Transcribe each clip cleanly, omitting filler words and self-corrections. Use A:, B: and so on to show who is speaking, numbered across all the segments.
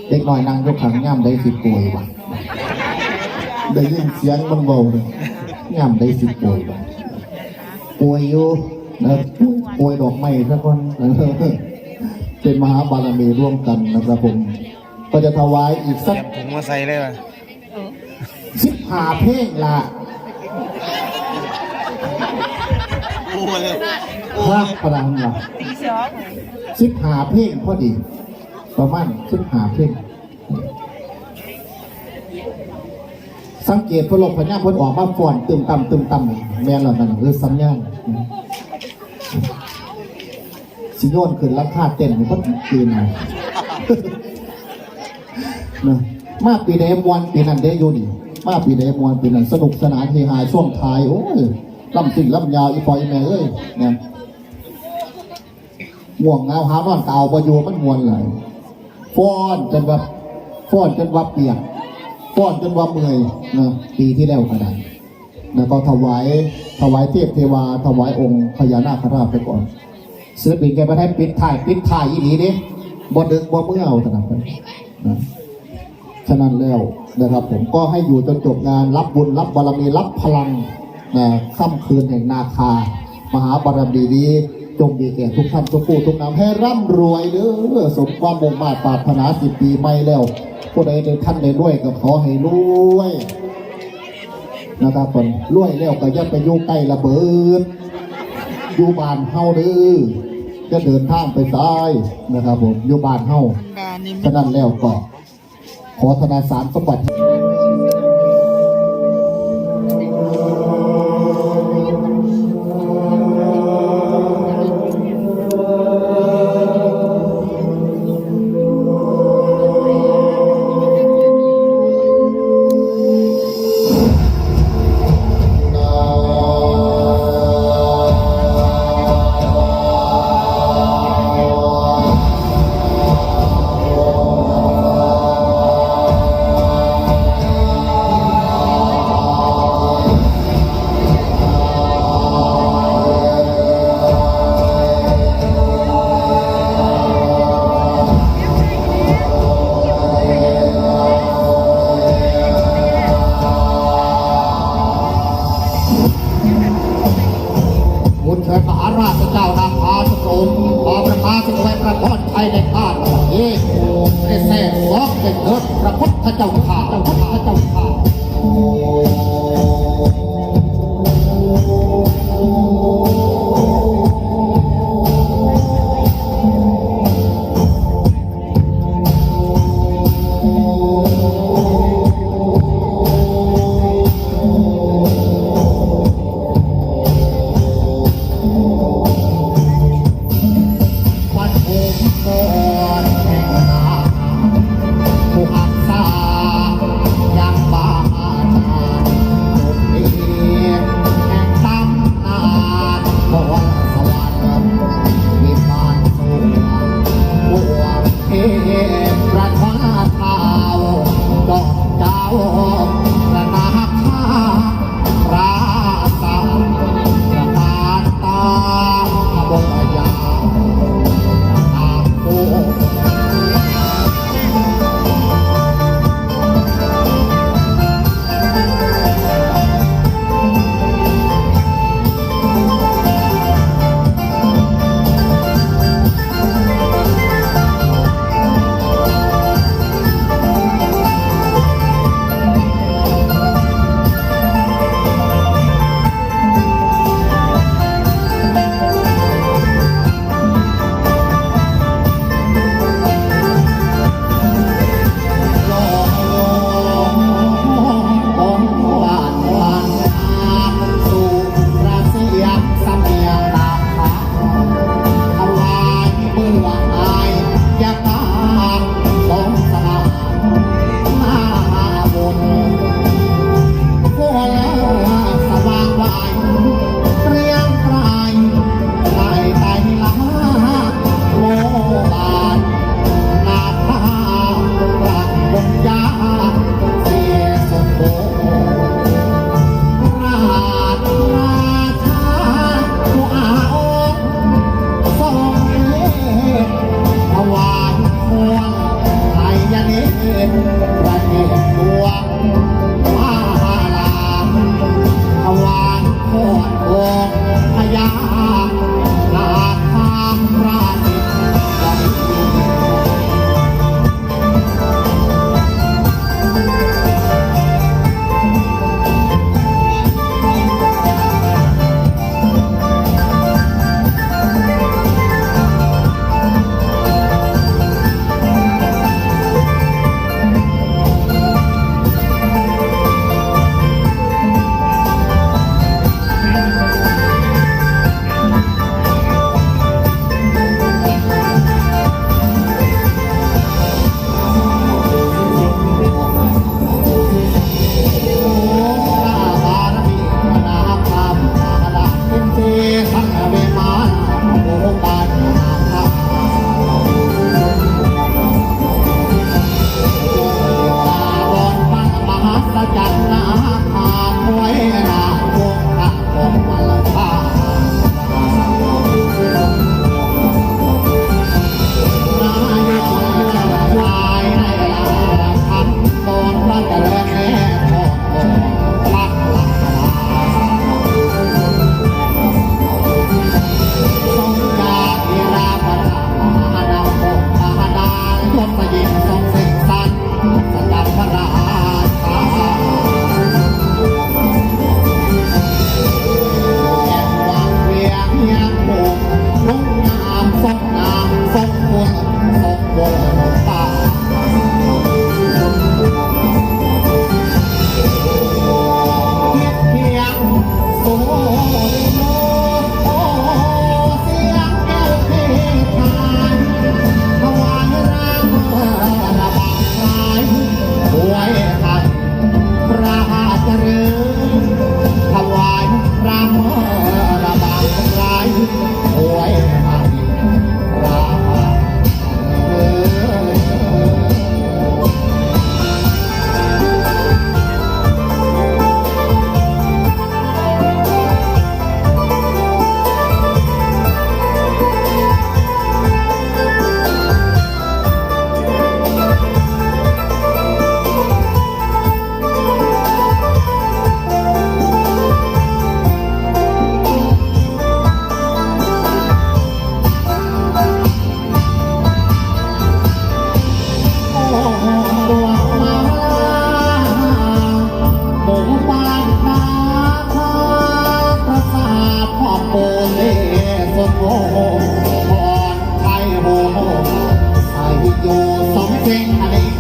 A: เด็กน้อยนั่งยกขังย่ำได้สิป่วยว่ะได้ยินเสียงมันเบาเลยย่ำได้สิป่วยว่ะป่วยอยู่นะป่วยดอกไม้สักคนเป็นมหาบารมีร่วมกันนะครับผมก็จะถวายอีกสัก
B: ผมมาใส่เลยว่ะ
A: 15 เพลงละพระพลังละ15 เพลงพอดีประมาณ15 เพลงสังเกตพลบพญาพลออกมาฟ้อนตึมต่ำแม่นหล่ะนั่นคือสัญญาณสิโยนขึ้นราคาเต้นเพราะคืนนะมาปีเดมวันปีนั้นเดโยดีมาปีเดมวันปีนั้นสนุกสนานเฮฮาช่วงท้ายโอ้ยล่ำสิ่งล่ำยาวอีปอยแม่เอ้ยเนี่ยม่วงเงาหานอนเก่าประโยชน์มันมวนเลยฟ้อนจนว่าเปียกฟ้อนจนว่าเมื่อยนะปีที่แล้วก็ได้นะก็ถวายเทพเทวาถวายองค์พญานาคราชไปก่อนศิลปินแกมาให้ปิดถ่ายอีหลีดิบ่ดึกบ่เมื่อเอาขนาดนั้นนะฉะนั้นแล้วนะครับผมก็ให้อยู่จนจบงานรับบุญรับบารมีรับพลังนะค่ำคืนแห่งนาคามหาบารมีนี้จงมีแก่ทุกท่านทุกผู้ทุกนามให้ร่ำรวยเด้อสมความมุ่งมั่นปรารถนา10 ปีไม่แล้วผู้ใดในท่านได้รวยก็ขอให้รวยนะครับคนรวยแล้วก็อย่าไปอยู่ใกล้ระเบิดอยู่บ้านเฮาเด้อจะเดินทางไปซ้ายนะครับผมอยู่บ้านเฮาฉะนั้นแล้วก็ขอธนาสารสมบัติมหาราชเจ้านางพาสโสมขอประพาสิไว้ประพรไทยในข้าเย่ได้แท้สอกได้เกิดพระพุทธเจ้าข้า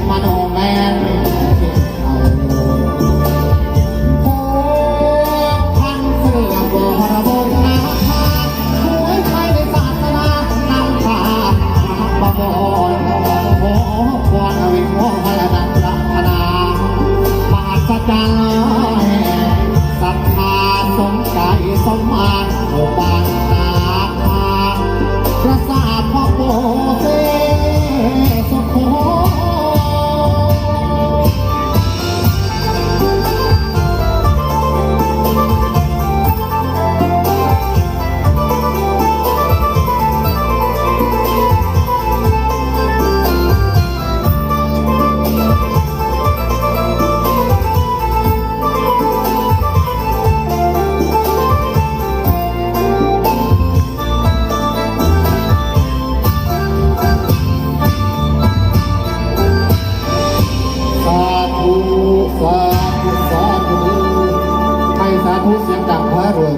A: มาโนแมนเอาโอ้พันเสือบรบงนาคาช่วยใครในศาสนานำพาพระบรโอ้ควรวิโมหะดังรัตนามหัศจรรย์ศรัทธาสมใจสมมาตรโอบานนาคาพระสาทพระโพเสสโคเสียงดังพระรวย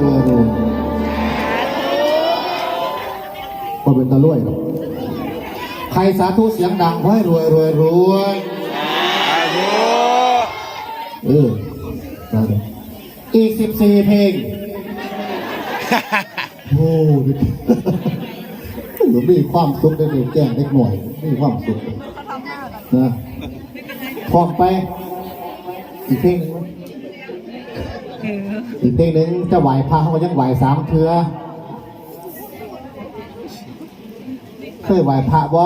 A: ก็เป็นตะลุ่ยหรอกใครสาธุเสียงดังพระรวยอีก14 เพลงโอ้ดิหรือมีความสุขได้เด็กแก่เล็กหน่อยมีความสุขนะพร้อมไปอีกเพลงนึงอีกเพลงหนึ่งจะไหวพระเขายังไหว3 เทื่อเคยไหวพระบ่